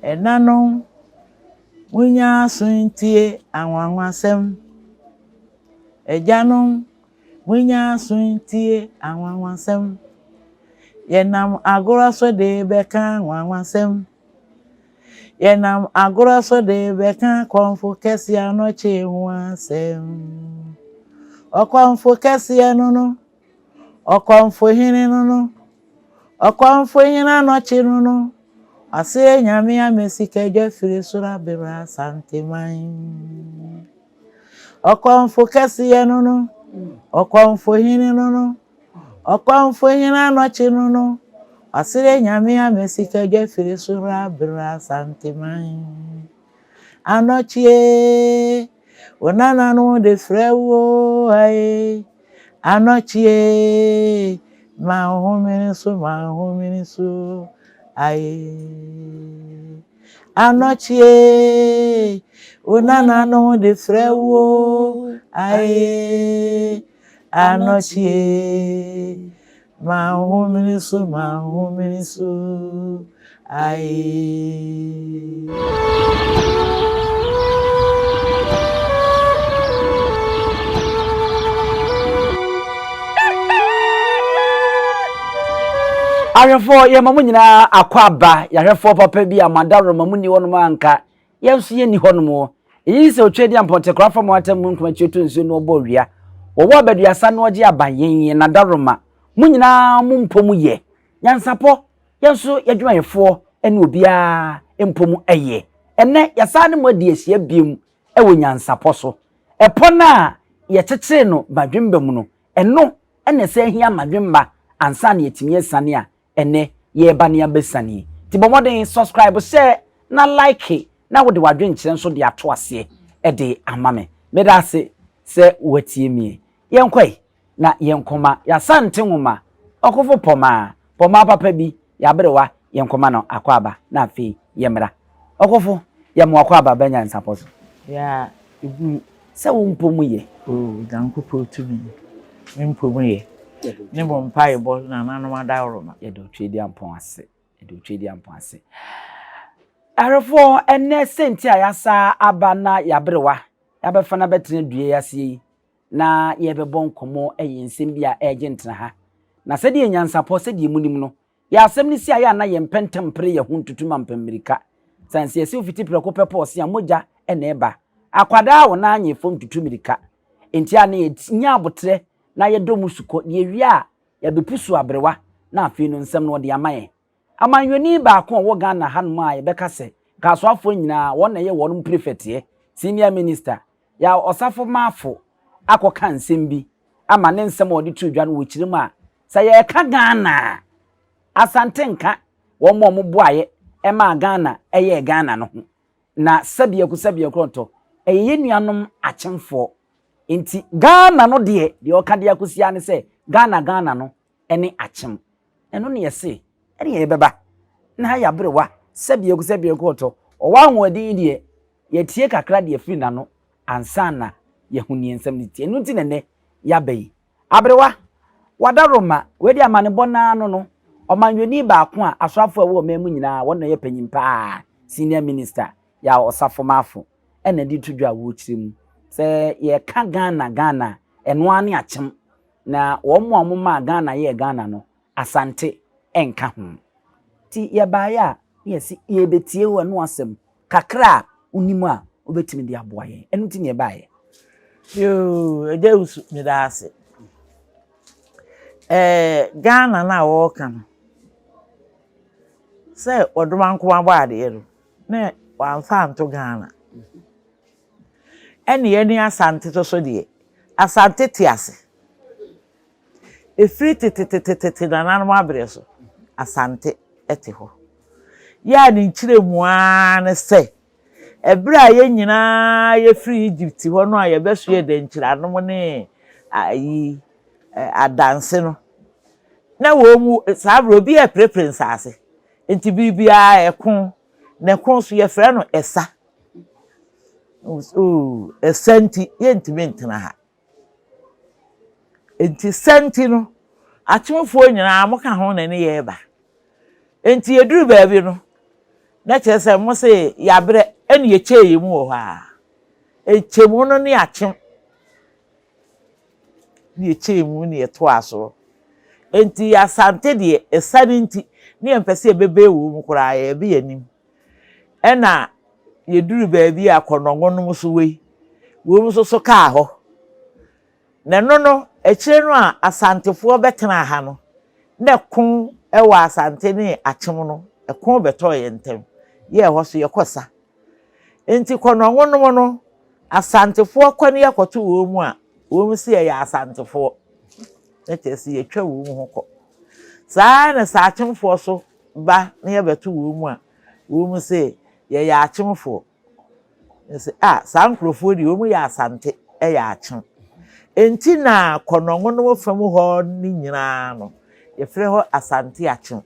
Enano munya suntie anwanwasem ejanom munya suntie anwanwasem yenam agora so de beka anwanwasem yenam agora so de beka konfo kesia no che huasem okonfo kesia no okonfo hine no okonfo hina no che no Ase nyame amesika jafiri sura bira Asante man. Okonfo kasiye no. Okonfo hini no. Okonfo hina no chi no. Ase nyame amesika jafiri sura bira Asante man. Anochie onana no de frewo ai. Anochie ma homini so Aye, anochie, onana no de frewo. Aye, anochie, ma homini so. Aye. Arefo ye mamu nyina akwaba yarefo papa bi amadaro mamu ni wono anka yenso ye ni hono eyi se otwedi amponte krafa mo atam nkuma chetu nso no obowia wo abaduasa no oje abayen na daroma mu nyina mu mpomu ye nyansapo yenso yadwumayefo ene obia mpomu eye ene yasa ne modi asia biem ewo nyansapo so epona ye kyekere no badwemba mu no eno ene se ahia madwemba ansa na yetimi esane a ene ye ba ne abesani ti bomoden subscribe share na like na wo de wadwen kire nso de ato ase e de amame medase se watie mi yenkwai na yenkoma ya Asante nwoma OKOFO POMAAH papa bi ya berewa yenkoma no akwaba na afi yemra OKOFO ya mo akwaba banya nsaposo Ya ibu se wo mpomu ye dankupo tumi mpomu ye ne bompa ibo na nanu adaroma ye do twedi ampon ase arefo ene senti ayasa aba na yabrewa yabefa na betene due yase na yebebon komo eyensem bia ejentena ha na sede nyansapo sede munim no ya asem ni si aya na yempentem pre ye huntutuma mpemmirika sanse yesi ofiti preko pepo se amoja ene eba akwada wo na anye fom tutumirika enti ane nya abotre na yedomu suko ye wia ya bepusu abrewa na afi no nsem no de amaye amanweni ba ko wo Ghana hanum a ye beka se kasoafo nyina won na ye won prefect ye senior minister ya Osafo Maafo akoka nsem bi ama ne nsem odi tudwa no wo kirim a sa ye ka Ghana Asante nka wo mo boaye e ma Ghana eye Ghana no ho na sabia ku nto eye nuanom achemfo enti Ghana no de oka de akusia ne se Ghana no ene achem eno ne yese ene ye beba na ya brewa sabia ku to owa hoadi de ye tie kakra de afiri na no ansa na ye huni ensem ne tie enu ti ne ya bai abrewa wadaroma wedi amane bona no omanweni ba ko a asoafo awo memu nyina wona ye panyimpa senior minister ya Osafo Maafo ene di tudwa wo chirim se ye ka Ghana eno ane achem na wo mo ma Ghana ye Ghana no Asante enka ho ti ye baaya yes ye betie wo no asem kakra unimu a obetimi de aboaye enu ti ne baaye yo edeusu midase Ghana na wo kan se oduma nko abade ero na wanfa anto Ghana eni Asante to so de Asante tiase efri tete na nanu abre so Asante ete ho ya ni nkire mua ne se ebra ye nyina ye free Egypt ho no aye beso ye de nkira no ne ayi adanse no na wo mu sabro obi e preference ase enti bibia ekon ne kon so ye frɛ no esa Asante ye ntimi na ha enti senti no achimfo nyina amoka ho na ne ye ba enti eduru baabi no na chese mo se ya bre ene ye cheye mu ho ha echemu no ne achem ne echemu ne to aso enti Asante de esane nti ne empese ebebe wo mu kura ya be yanim ena ye duru baabi akonongonom so wei wo mu so ka ho na no echire no a Asantefo betena ha no na kun ewa Asante ne achem no ekon beto ye ntem ye ho so ye kosa enti konongonom no Asantefo kwani yakoto wo mu a wo mu se ye Asantefo na chesi ye twa wo mu ho ko saa na sa achemfo so ba na ye beto wo mu a wo mu se ye ya achemfo se saa nkrofo di wo mu ya Asante ya achem enti na konongonom fam ho ni nyina no ye frɛ ho Asante achem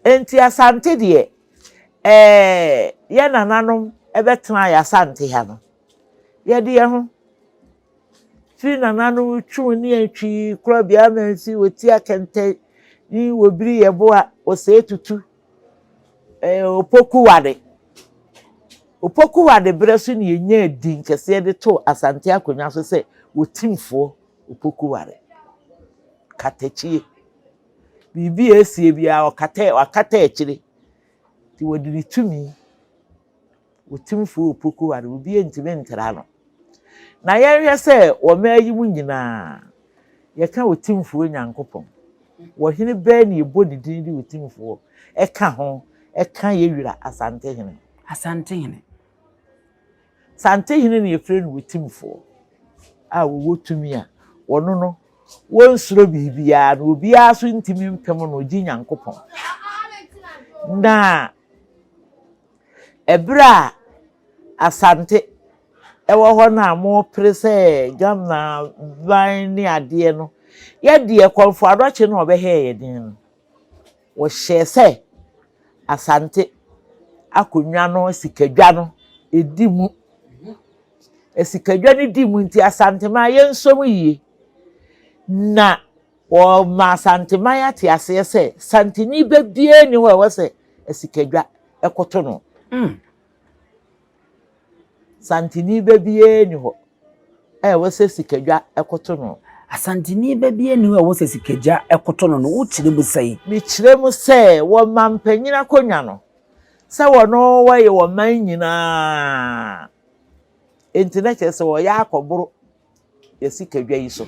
enti Asante de ye nananom ebetena ya Asante ha no ye de ye ho fi nananom twu ni atwi kura bia mansi woti akente ni wobiri ye bo a osetutu opoku wade breso ni yenye din kese de to Asante akonwa so se wotimfo opoku wade katachie bibi esie bia wakata echire ti wodiri tumi wotimfo opoku wade obi entime ntra no na yehwe se wo maayi mu nyina ye ka wotimfo Nyankopon wo hene ba ni ebodi din di wotimfo eka ho eka ye wira Asante hene Sante hene ne yefre no wotimfo a wo wotumi a wono no wonsuro bibia na obi aso ntimi mpem no ogi Nyankopon na ebra Asante ewo ho na mo prese gamna ban ni ade no ye de konfo adoche no obehe ye din wo hye se Asante akonwa no sikadwa no edimu esikadwa ni dimu nti Asante ma ye nsom yie na o ma Asante ma ya te ase se santini bebie ni ho we se esikadwa ekoto no santini bebie ni ho we se sikadwa ekoto no Asantini bebie ni ho we se sikadwa ekoto no wo kire mu sei mi kire mu se wo mampanyina konwa no se wo no wo ye wo man nyina enti na chese wo ya akoburu ye sikadwa yi so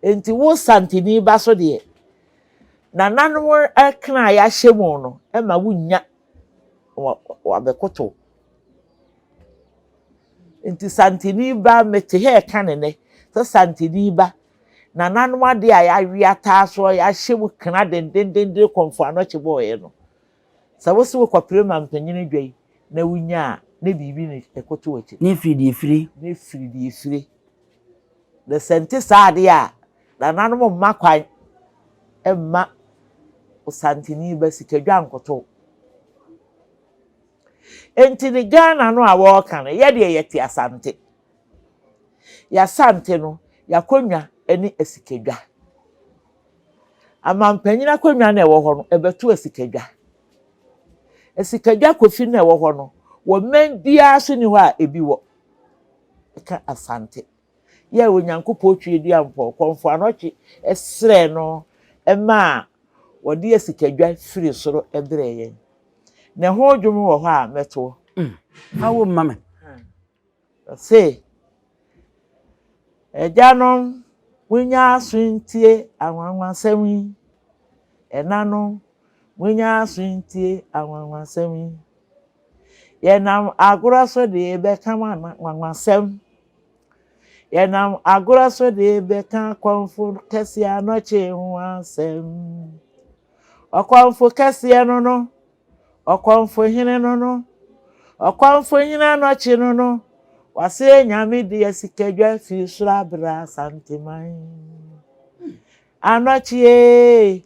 enti wo santini ba so de na nanom ekna ya hyemu no ma wunya wa bekoto enti santini ba mete he kanene so santini ba na nanom ade a ya wiata so ya hyemu kana dendendende konfo anoche boye no sa wo se wo kwapre mampanyini dwai na wunya na bibi ne ekoto wachi ne firi the senti saade a na nanom makwan emma Santini ba sikadwa nkoto enti ni Ghana no a wo kan ye de yete Asante ya Asante no ya konwa eni esikadwa amampanyina konwa na ewo ho no ebeto esikadwa kofi na ewo ho no wo men bia so ni ho a ebi wo ka Asante ye Onyankopɔ twie di ampo konfo anochi esre no ema wodi esikadwa firi soro ebreye na ho dwom wo ho a meto awo mama say ejanom munya asuntie anwanwansami enanom munya asuntie anwanwansami yenam agora so de be kama anwanwansam yenam agora so de be kan konfo kese anoche ho ansem okonfo kese no okonfo hine no okonfo hine anoche no wase nyame de asikadwa fi sura bra santiman anoche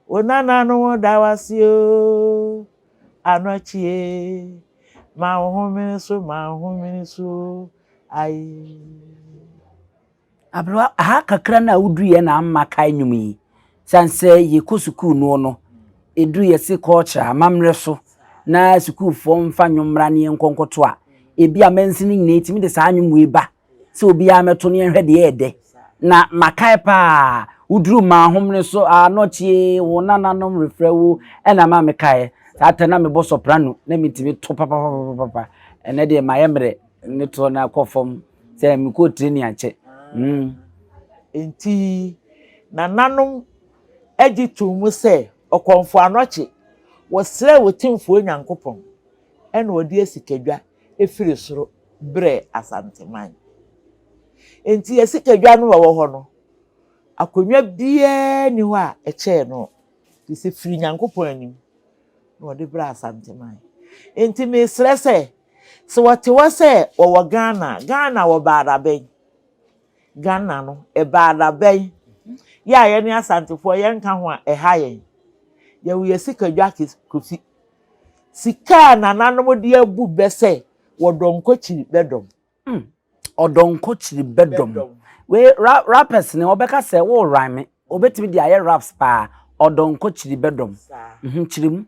onana no dawasio anoche ma ho so ai abro aha kakra na wudu ye na amma kai nwum yi sanse ye kosuku no edu ye se culture amamre so na school form fa nwomra ne nkonkoto a ebi amansini nyina etimi de saa nwom we ba se obi a meto ne hwede ede na makai pa uduru ma hom ne so anochie wo nananom refrewo ena ma mekae ata na me bo soprano na mitimi to papa ene de mayemre ne to na kofom se mi ko training ache enti nananom agitu mu se okonfo anoche wo sere wotimfo nyankopon ena odi esikadwa efiri soro bre Asante man enti esikadwa no wo ho no akonwa bia ni ho a eche no ti firi nyankopon anim no odi bre Asante man enti me sere se wote wo se wo Ghana wo baaraben Ghana no e baaraben ya ye ni Asantefo ye nka ho a ehayen ye wo yesikadwa kofi sika nananom de abu bese wodonko chiri bedom odonko chiri bedom we rappers ne obeka se wo rhyme obetimi de aye raps pa odonko chiri bedom chirim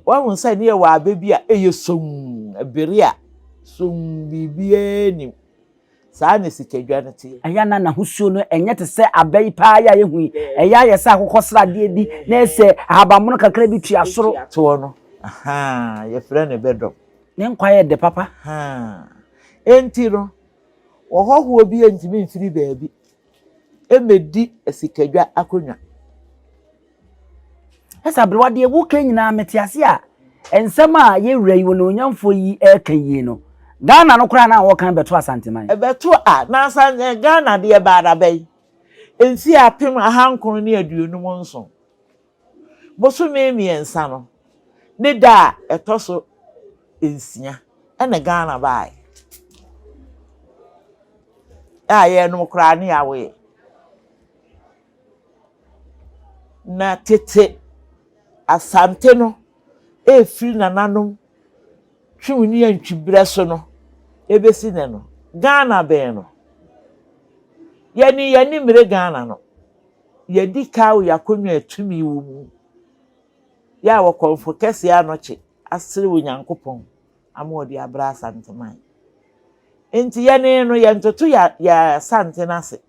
wahun say ne wa abebi a eyesom aberia som bibie ni saa ne sikadwa ne te aya na husuo no enye te se abai pa ya ye hu eya ye se akokosra de di na ese ahabamono kakra bi tua soro to no ye frɛ ne bedom ne nkwaye de papa enti no wohoho obi entimi mfiri baabi emedi esikadwa akonwa esa brewade e wo kan nyina metiase a ensem a ye wura yi wono nyamfo yi eka yi no Ghana no kura na wo kan beto Asante man beto na Asante Ghana de baarabai ensi apem ahankron ne aduonum nso boso miensa no ne da etoso ensia ena Ghana bai ye no kura ne yawe na tete Asante no efiri nananom twuni antwibere so no ebesi ne no Ghana be no yani mire Ghana no yedi kawo yakonwa atumi wo mu ya wo konfo kese anoche asere wo nyankopon amodi abra Asante man enti yani no yentoto ya Asante nase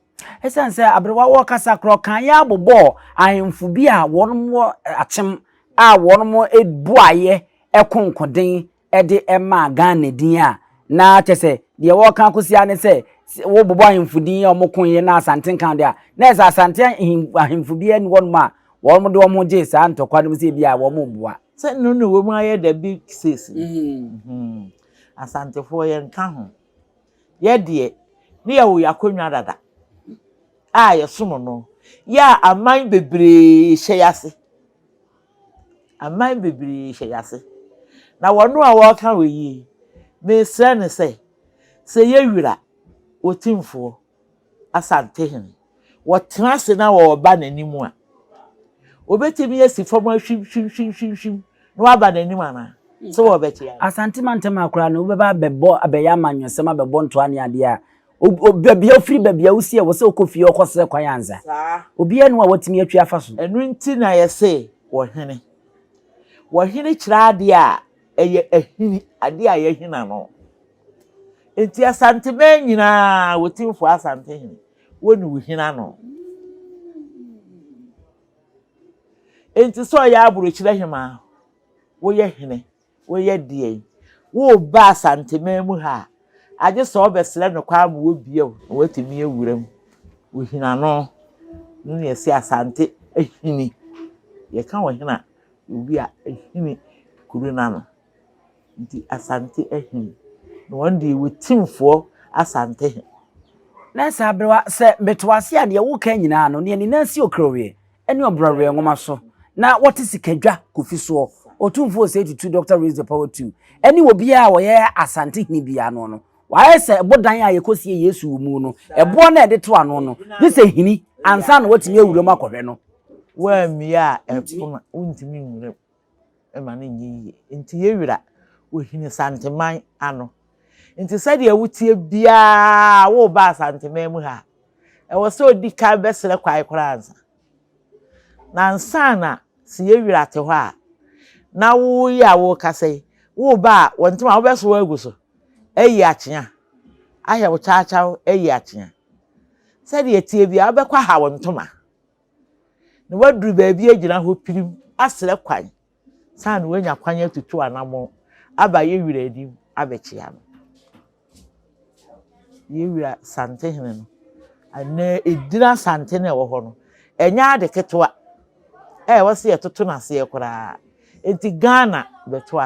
esanse abrewa wo kasa kro kan ya bobo ahemfu bi a wonmo achem a wonmo ebuaye ekonkoden ede ema Ghana din a na chese de wo kan kosia ne se wo bobo ahemfu din omokonye na Asante kan de a na esa Asante ahemfu bi ani wonmo a wonmo de omo je sa ntokwa no se bi a womo bua se no wo mu aye da big six Asante fo ye nka ho ye de ne ya wo yakonwa dada ye somo no ya aman bebre hyeyase aman bebre hyeyase na wono a wo ka we me sre ne se ye wira otimfo Asante hen wo trase na wo ba nanimu a obetimi yesi foma hwim no aba nanimu ana so wo beti ya Asante man tema akura no beba bebo abeya manwesem abebo nto ane ade a obia free babia usi e wo se okofie okosere kwayanza obia no a watimi atwi afa so enu nti na ye se wo hene kira ade a eye ahini ade a ye hina no enti Asante man nyina wotimfo Asante hene woni wo hina no enti so ya aburo kira hima wo ye hene wo ye die wo ba Asante man mu ha aje so obesere no kwa ma wo biew watimi ewuram wo hina no no ye se Asante ahini ye kan wo hina obi a ahini kuruna no nti Asante ahini no wonde wotimfo Asante na sa brewa se betwase ade wo kan nyina no ne na si okrowe ene obrɔre ngoma so na wote sikadwa kofi so otumfo say to Dr. Raise the Power 2 ene wo bia wo ye Asante hini bia no waye se bodan a yekosie Yesu mu no ebo na ede to ano no bi se hini ansa na watimi awuram akohwe no wa mi a epona untimi nwuram e ma na nyi nti ye wira wo hini Asante man ano nti sade awutie bia wo ba Asante man mu ha e wo se odi ka besere kwai kora ansa na ansa na si ye wira te ho a na wo ya wo kase wo ba wontima wo beso wo aguso eyi akyea ahye wo chaacha eyi akyea se de etie bia wo bekwa ha wontoma ne waduru ba bia gina ho pirim asere kwan san wanya kwan atutu anamo aba ye wira adim abechia no ye wira Asante hene no ana edina Asante na wo ho no enya de ketewa wose yetoto na se yekora enti Ghana beto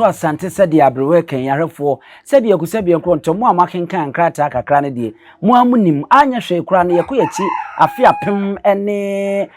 Asante se de abrewe kan yarefo se de yakusa bi nkro ntomo amakenkan nkrata kakra ne de mo amunim anya hwe kura ne yekoyachi afi apem ene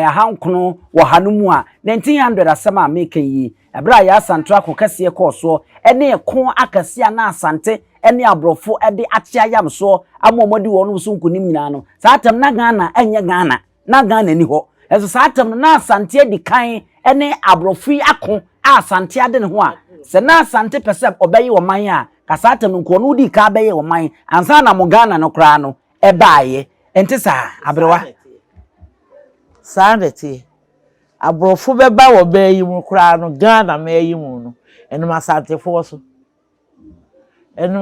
ahankono wo hanumu a 1900 asema make yi abra ya Asante akokase koso ene ekon akase na Asante ene abrofo ede atia yam so amomodi wonu so nkunim nyina no saatem na Ghana enye Ghana na Ghana ni ho eso saatem na Asante di kan ene abrofi akon Asante ade ne ho a se na Asante pese obeye wo man a kasaatem nko no di ka beye wo man ansa na mo Ghana no kra no ebaaye enti sa abrewa saadeti abrofo beba wo bayi mu kra no Ghana mayi mu no enu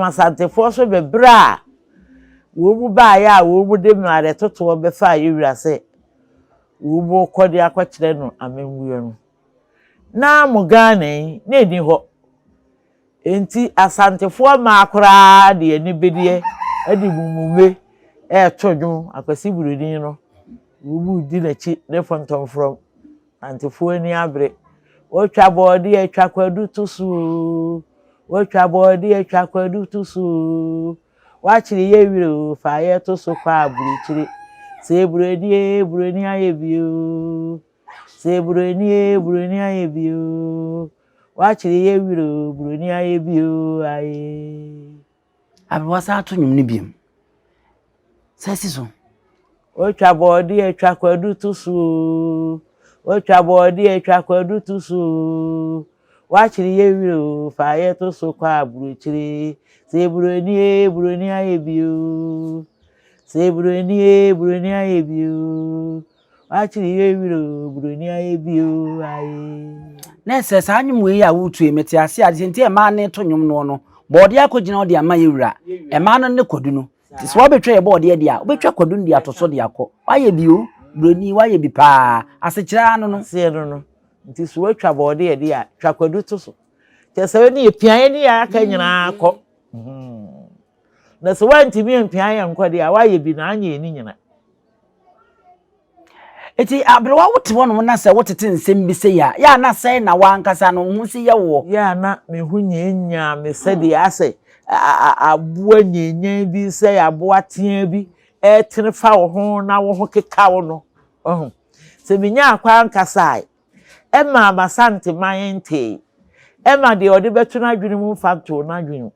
Asante foso bebra wo mu ba ya wo mu de mare toto be fa yewira se wo mu kodi akwakire no amenwuye no na mo Ghana na edi ho enti Asante fo ma kra de ani bedie edi mumume todwum akwasi burudi no wo mu di na chi ne fontom from antefo ani abre wo twa body atwa kwadu tusu watwa body atwa kwadu tusu wachiri ye wiro fa ye tusu kwa aburichiri se buroni ayebio se buroni ayebio wachiri ye wiro buroni ayebio aye abwasa atonyum ne biem sesiso watwa body atwa kwadu tusu watwa body atwa kwadu tusu wachiri ye wiro fa ye to so kwa aburichiri se buroni ayebio se buroni ayebio wachiri ye wiro buroni ayebio aye na se sa anyum we ya wutu emeti ase ade nti e ma ne to nyum no no bode akogina ode ama yewura e ma no ne kodu no ti so obetwa ye bode de a obetwa kodu ndi atoso de akọ ayebio buroni waye bi pa asechira no se no nti so watwa body e dia twa kwadu to so tese ni epian ni aka nyina akọ na so wanti mi epian ya nkọ dia waye bi na anya ni nyina eti abrewa wote wono na se wotete nsem bi se ya na se na wankasa no hu se ye wo ya na me hu nyenya me se de ase aboa nyenya bi se aboa tea bi tene fa wo ho na wo ho keka wo no se minya akwa ankasa Emma Asante mayente Emma de ode betu na adwene mu fanto na adwene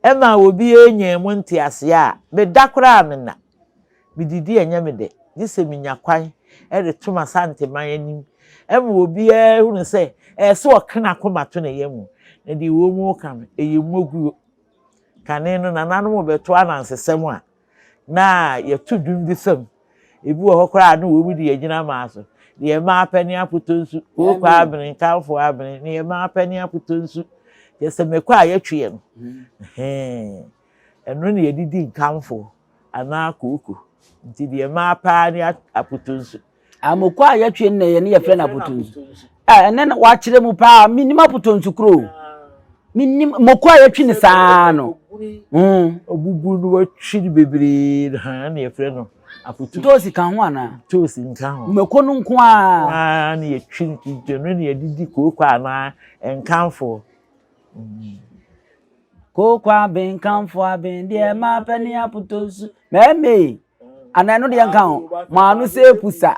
Emma obi enye mu nti ase a me dakora amena bididi enye me de dise minya kwan de to Asante mayenim Emma obi hunu se so okena komato na yemu na di wo mu kan eyemu kane no nananu beto anansesem a na yetu dum bi sam ebi wo hokora na wo mu di yegyina maaso de ma apani aputonsu ko kwa abrin kalfo abrin ne ma apani aputonsu yese mekwa ayetwe no eno ne yedidi nkamfo ana koko nti de ma apani aputonsu amokwa ayetwe ne ye ne ye fre na aputonsu ene na wa kire mu pa minima aputonsu kro minim mokwa ayetwe ne saa no obubu no watwi bebre ha ne ye fre no aputu tosi kan ho ana tosi nkan ho mekonu nko a na ye twinki jeno ne yedidi koko ana enkanfo koko aben kanfo aben de ma pani aputosu meme ana no de nkan ho ma no se pusa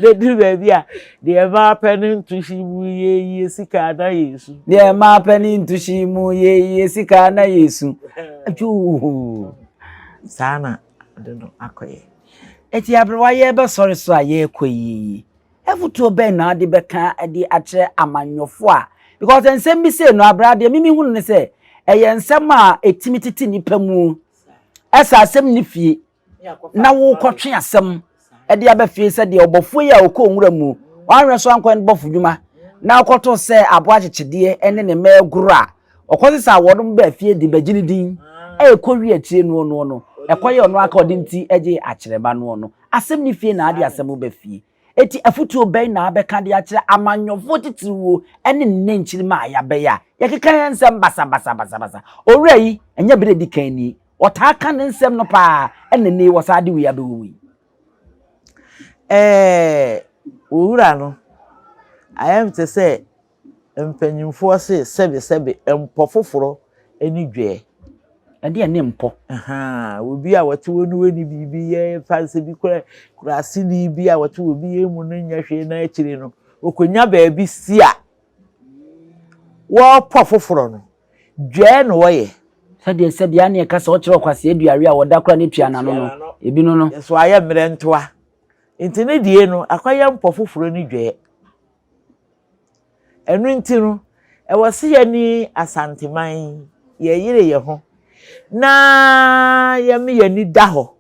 de di baby a de ma pani ntushimu ye sika na Yesu de ma pani ntushimu ye sika na Yesu aju sana don't know akoye eti abrewa ye be sorry so a ye koyi efuto be na de be kan ade akire amanyofo a because ensem bi say no abra de mimi hunu ne say eye ensem a etimititi nipa mu esa asem ni fie na wo kotwe asem e de abafie se de obofo ya okọ nwura mu wanhwe so ankwan bofo dwuma na akoto se abo akyekede ene ne megura okosi sa wodum ba afie de bagini din e kowi atire no ekoye ono aka odinti eje akyereba no asem ni fie na ade asem ba fie eti afutu oben na abeka de akyere amanyofo titiwo ene nne nkyiri ma ayabe ya yekeka yansem basa owura yi enya bere di kan ni ota aka nsem no pa ene ne wasade wi abewi owura no ayam te say mpanyimfo se sebe empofoforo eni dwe ade ene mpo obi a wate wonu weni bibi ye fanse bi kura asini bi a wate obi ye mu no nyahwe na akire no okonya ba bi sia wo pofoforo no dwe no woye sede ane ka se o kire kwase aduare a woda kura ne tuana no ebi no so aye mere ntoa intine die no akwaya mpofoforo ni dwe enu ntinu e wose ye ni asanteman ye yire ye ho na ye me ye ni da ho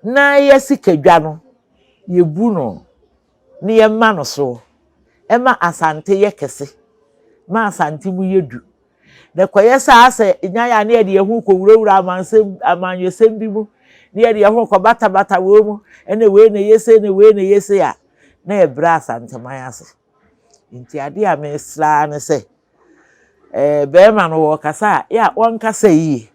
na ye sikadwa no ye bu no ni ye ma no so e ma asante ye kese ma asante mu yedu da koye sa ase nya ya na ye de hu ko wurawura amanyesem bi mu ni ye de hu ko bata wo mu ene we na yese ya na ye bra asanteman ase inti ade a mesra ne se be ma no wo kasa ya won kasa yi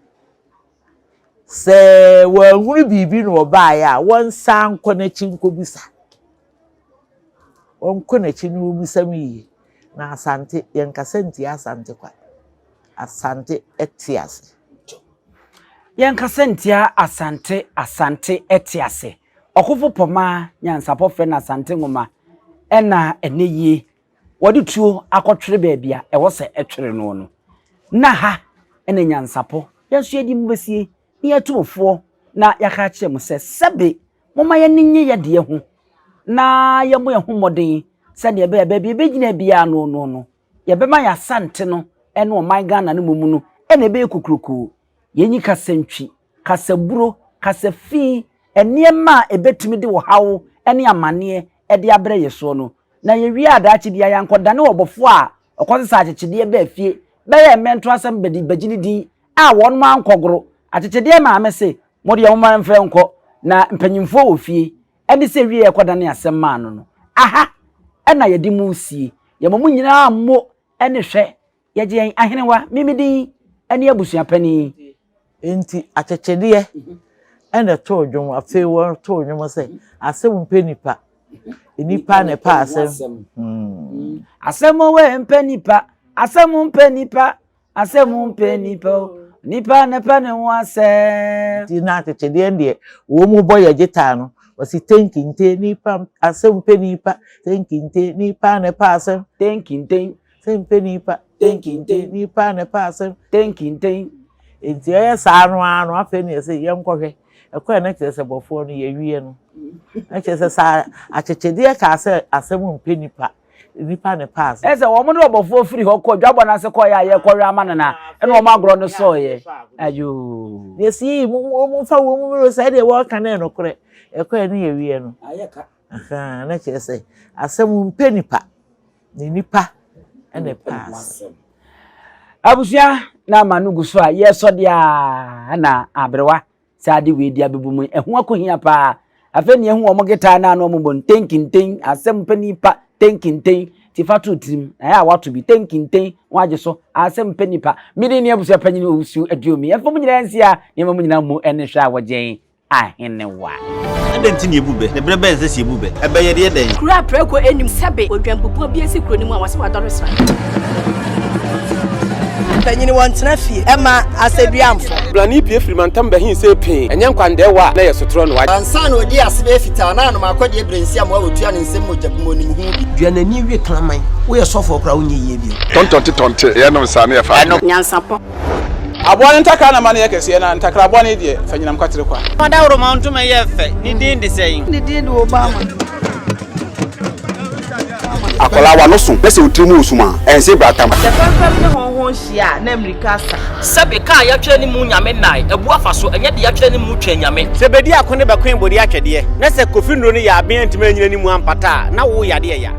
se wa huru bibi no ba ya won san konachi nkobisa won konachi no bisa mi na asante yen kasa nti asante kwa asante etiase yen kasa nti asante etiase okofo POMAAH NYANSAPO fe na asante ngoma ena eneye wodi tuo akotwere baabia e wo se etwere no na ha ene NYANSAPO yeso edi mbesie ni atumfo na yaka kire mu se sebe moma ye ninye ye de ho na ye mo ye homoden se de be begina bia no ye be ma ya Asante no ene o man Ghana no mumu no ene be kukuruku yenyi kasantwi kasaburo kasafi eniema ebetumi de wo hawo ene amane e de abre yeso no na ye wi adachi dia yankoda ne obofo a okwose akyekede be afie be ye mento asem bagini din a won ma ankogoro akyekede ma amese mo de ye mo ma mfre nko na mpanyimfo ofie ene se wi ye koda ne asem ma no aha ena ye di mu sie ye mo nyina ammo ene hwe ye je ahenewa mimidi ene abusua pani enti akyekede ene to dwom afi won to dwom se asem mpenipa enipa ne pa asem asem we mpenipa asem mpenipa nipa ne pa ne ho asem ti na akyekede ndie wo mu boye gita no wasi tenkinte nipa asem mpenipa tenkinte nipa ne pa asem tenkinte mpenipa tenkinte nipa ne pa asem tenkinte enti ye sa anu afa ne se ye nkohwe ekwa na kese bofo no ye wie no akese sa akyekede ka asem mpenipa nipa ne pass ese wo mo no bofo free ho ko dwabo na se ko ya ye ko wi amana na ene o ma agro no so ye ayo yesi mo fa wo mo say de wo kan na no kore ekwa ne ye wie no ayeka na kese asem mpenipa ni nipa ene pass abusia na manugu so a ye so dia na abrewa sade we dia bebumu ehu akohia pa afeni ehu o mo gita na no mo tenkinten asem mpenipa tenkinten tifatu tim na ya watu bi tenkinten waje so asem penipa midi ne abusu apanyini osu adiomi efom nyina nsia ne mamu nyina mu ene hwa wajen ahenewa adenti ne ebube ne brebe ense si ebube ebe ye de den kura preko enim sebe odwampopo bi esi kro ni mu a wase wadoro sra panyini wontena fie ema aseduamfo blani pie frimantam bahin se pin enye nkwande wa na yesotro no wa ansa na odi asebe fita na no makode ebrensi am wa otua ne nsem mojabumo ni mu hu bi duanani wie klaman wo ye sofo kra wonye yie bi tontonte ye no nsane ye fa NYANSAPO abone ntaka na mane yakese na ntakra abone die fanyinam kwatere kwa oda woro ma ntuma ye fe ni din de seyin ni din do Obama akola wa no so pese otiri mu usuma ense bratam the first ne ho ho hia na America sa sebe ka ya twere ni mu nyame nai ebu afaso enye de ya twere ni mu twa nyame sebedi akone be kwen bodi atwede na se kofi nro ni ya aben ntime nyina ni mu ampata na wo yade ya